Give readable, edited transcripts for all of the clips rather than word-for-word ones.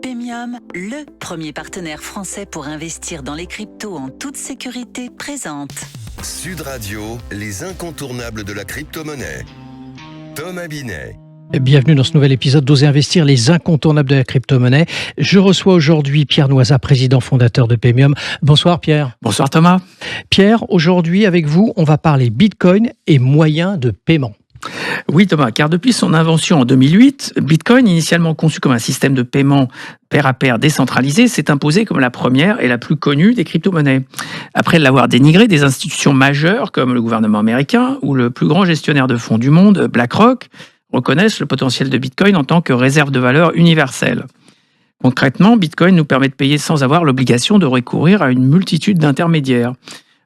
Paymium, le premier partenaire français pour investir dans les cryptos en toute sécurité, présente Sud Radio, les incontournables de la crypto-monnaie. Thomas Binet. Bienvenue dans ce nouvel épisode d'Oser investir, les incontournables de la crypto-monnaie. Je reçois aujourd'hui Pierre Noisa, président fondateur de Paymium. Bonsoir Pierre. Bonsoir Thomas. Pierre, aujourd'hui avec vous, on va parler Bitcoin et moyens de paiement. Oui Thomas, car depuis son invention en 2008, Bitcoin, initialement conçu comme un système de paiement pair à pair décentralisé, s'est imposé comme la première et la plus connue des crypto-monnaies. Après l'avoir dénigré, des institutions majeures comme le gouvernement américain ou le plus grand gestionnaire de fonds du monde, BlackRock, reconnaissent le potentiel de Bitcoin en tant que réserve de valeur universelle. Concrètement, Bitcoin nous permet de payer sans avoir l'obligation de recourir à une multitude d'intermédiaires.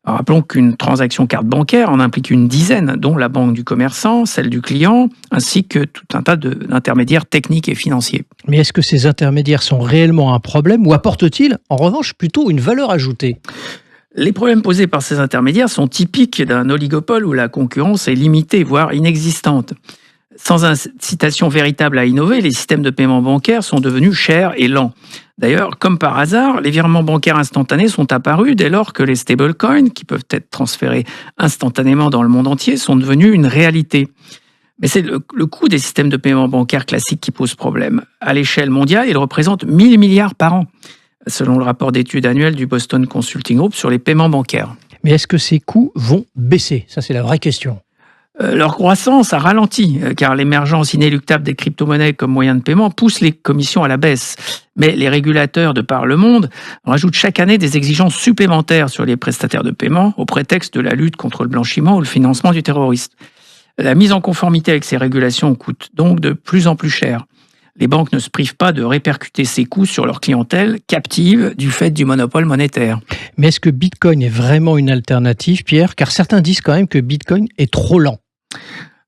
Alors, rappelons qu'une transaction carte bancaire en implique une dizaine, dont la banque du commerçant, celle du client, ainsi que tout un tas d'intermédiaires techniques et financiers. Mais est-ce que ces intermédiaires sont réellement un problème ou apportent-ils, en revanche, plutôt une valeur ajoutée ? Les problèmes posés par ces intermédiaires sont typiques d'un oligopole où la concurrence est limitée, voire inexistante. Sans incitation véritable à innover, les systèmes de paiement bancaire sont devenus chers et lents. D'ailleurs, comme par hasard, les virements bancaires instantanés sont apparus dès lors que les stablecoins, qui peuvent être transférés instantanément dans le monde entier, sont devenus une réalité. Mais c'est le coût des systèmes de paiement bancaire classiques qui pose problème. À l'échelle mondiale, il représente 1000 milliards par an, selon le rapport d'études annuel du Boston Consulting Group sur les paiements bancaires. Mais est-ce que ces coûts vont baisser ? Ça, c'est la vraie question. Leur croissance a ralenti, car l'émergence inéluctable des crypto-monnaies comme moyen de paiement pousse les commissions à la baisse. Mais les régulateurs de par le monde rajoutent chaque année des exigences supplémentaires sur les prestataires de paiement au prétexte de la lutte contre le blanchiment ou le financement du terrorisme. La mise en conformité avec ces régulations coûte donc de plus en plus cher. Les banques ne se privent pas de répercuter ces coûts sur leur clientèle captive du fait du monopole monétaire. Mais est-ce que Bitcoin est vraiment une alternative, Pierre ? Car certains disent quand même que Bitcoin est trop lent.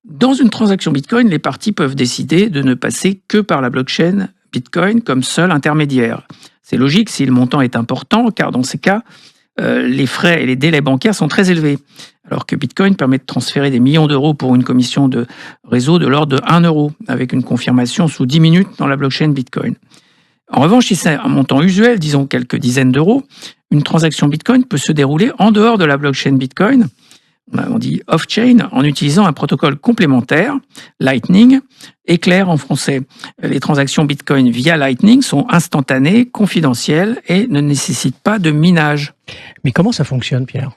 Dans une transaction Bitcoin, les parties peuvent décider de ne passer que par la blockchain Bitcoin comme seul intermédiaire. C'est logique si le montant est important, car dans ces cas, les frais et les délais bancaires sont très élevés. Alors que Bitcoin permet de transférer des millions d'euros pour une commission de réseau de l'ordre de 1 euro, avec une confirmation sous 10 minutes dans la blockchain Bitcoin. En revanche, si c'est un montant usuel, disons quelques dizaines d'euros, une transaction Bitcoin peut se dérouler en dehors de la blockchain Bitcoin, on dit off-chain, en utilisant un protocole complémentaire, Lightning, éclair en français. Les transactions Bitcoin via Lightning sont instantanées, confidentielles et ne nécessitent pas de minage. Mais comment ça fonctionne, Pierre ?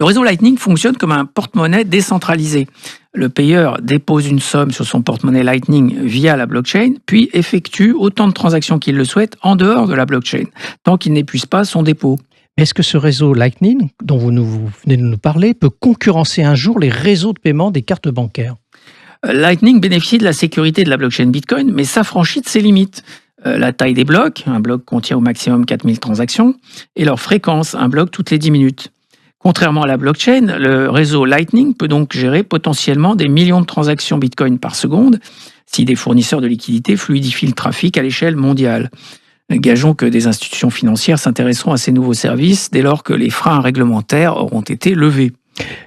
Le réseau Lightning fonctionne comme un porte-monnaie décentralisé. Le payeur dépose une somme sur son porte-monnaie Lightning via la blockchain, puis effectue autant de transactions qu'il le souhaite en dehors de la blockchain, tant qu'il n'épuise pas son dépôt. Est-ce que ce réseau Lightning, dont vous venez de nous parler, peut concurrencer un jour les réseaux de paiement des cartes bancaires ? Lightning bénéficie de la sécurité de la blockchain Bitcoin, mais s'affranchit de ses limites. La taille des blocs, un bloc contient au maximum 4000 transactions, et leur fréquence, un bloc toutes les 10 minutes. Contrairement à la blockchain, le réseau Lightning peut donc gérer potentiellement des millions de transactions Bitcoin par seconde si des fournisseurs de liquidités fluidifient le trafic à l'échelle mondiale. Gageons que des institutions financières s'intéresseront à ces nouveaux services dès lors que les freins réglementaires auront été levés.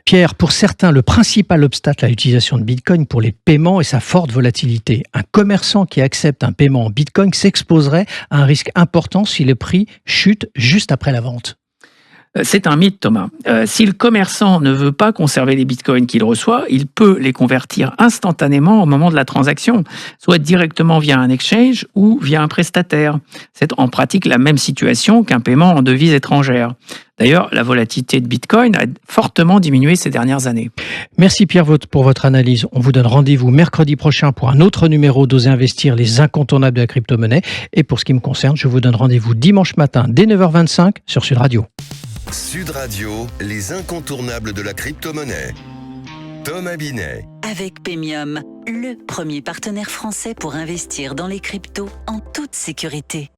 Pierre, pour certains, le principal obstacle à l'utilisation de Bitcoin pour les paiements est sa forte volatilité. Un commerçant qui accepte un paiement en Bitcoin s'exposerait à un risque important si le prix chute juste après la vente. C'est un mythe, Thomas. Si le commerçant ne veut pas conserver les bitcoins qu'il reçoit, il peut les convertir instantanément au moment de la transaction, soit directement via un exchange ou via un prestataire. C'est en pratique la même situation qu'un paiement en devise étrangère. D'ailleurs, la volatilité de Bitcoin a fortement diminué ces dernières années. Merci Pierre pour votre analyse. On vous donne rendez-vous mercredi prochain pour un autre numéro d'Oser investir, les incontournables de la crypto-monnaie. Et pour ce qui me concerne, je vous donne rendez-vous dimanche matin dès 9h25 sur Sud Radio. Sud Radio, les incontournables de la crypto-monnaie. Thomas Binet. avec Paymium, le premier partenaire français pour investir dans les cryptos en toute sécurité.